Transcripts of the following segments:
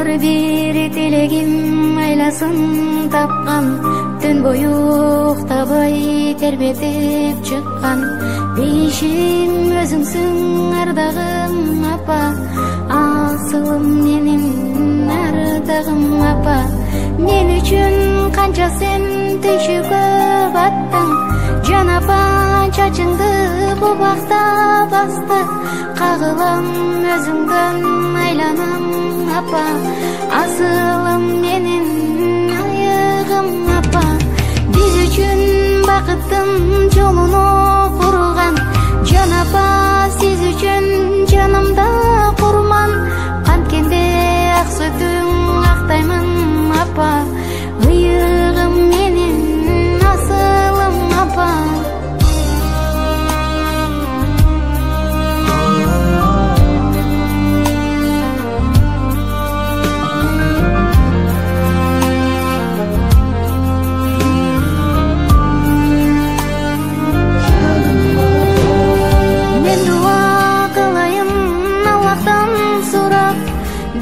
Ар бир тилегим айласын тапкан, түн бою уктабай тербетип чыккан. Бейишим өзүңсүң ардагым апа, асылым менин ардагым апа. Мен үчүн канча сен түйшүккө баттың, жан апа чачыңды бу бакта басты. Кагылам өзүңдөн айланам апа, асылым менин айыгым апа. Биз үчүн бакыттын жолуну курган, жан апа сиз үчүн жанымда курман. Канткенде ак сүтүң актаймын апа, ыйыгым менин асылым апа.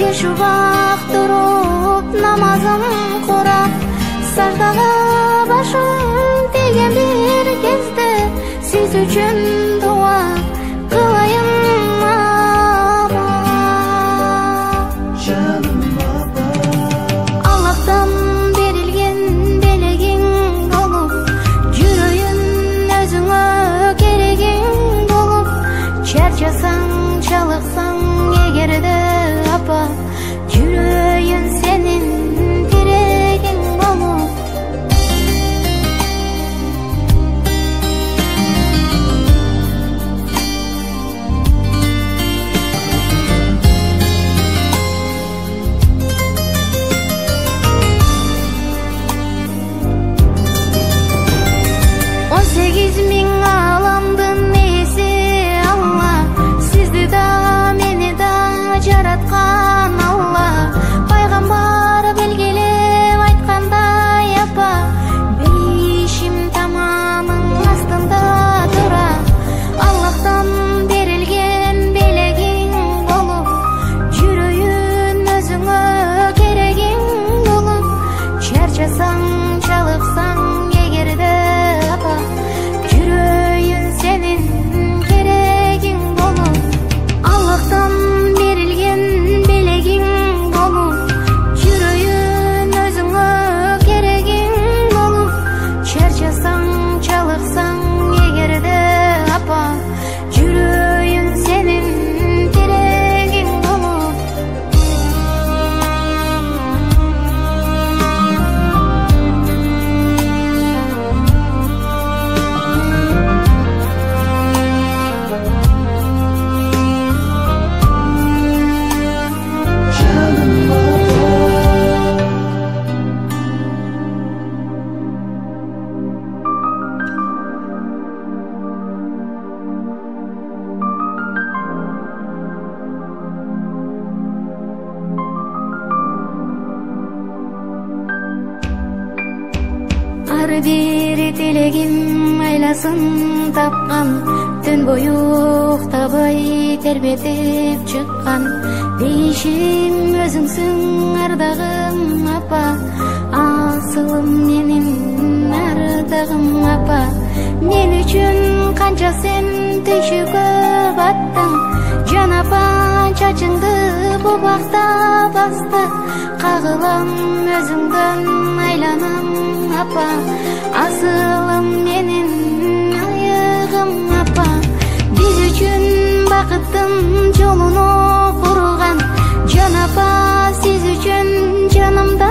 Беш убак туруп намазым курап, саждага башым тийген бир кезде сиз үчүн дуа кылайын апа. Жаным апа, Аллахтан берилген белегиң болуп, жүрөйүн өзүңө керегиң болуп. Чарчасаң, чалыксаң эгерде апа, жүрөйүн сенин тирегиң болуп. Он 8 миң аламдын ээси Алла, сизди да мени да жараткан Алла. Пайгамбар белгилеп айткандай апа, бейишим тамамың астында тура. Аллахтан берилген белегиң болуп, жүрөйүн өзүңө керегиң болуп. Чарчасаң, чалыксаң эгерде апа, жүрөйүн сенин керегиң болуп. Аллахтан берилген белегиң болуп, жүрөйүн өзүңө керегиң болуп. Чарчасаң, чалыксаң эгерде апа, жүрөйүн сенин тирегиң болуп. Ар бир тилегим айласын тапкан, түн бою уктабай тербетип чыккан. Бейишим өзүңсүң ардагым апа, асылым менин ардагым апа. Мен үчүн канча сен түйшүккө баттың, жан апа чачыңды бу бакта басты. Кагылам өзүңдөн айланам апа, асылым менин айыгым апа. Биз үчүн бакыттын жолуну курган, жан апа сиз үчүн жанымда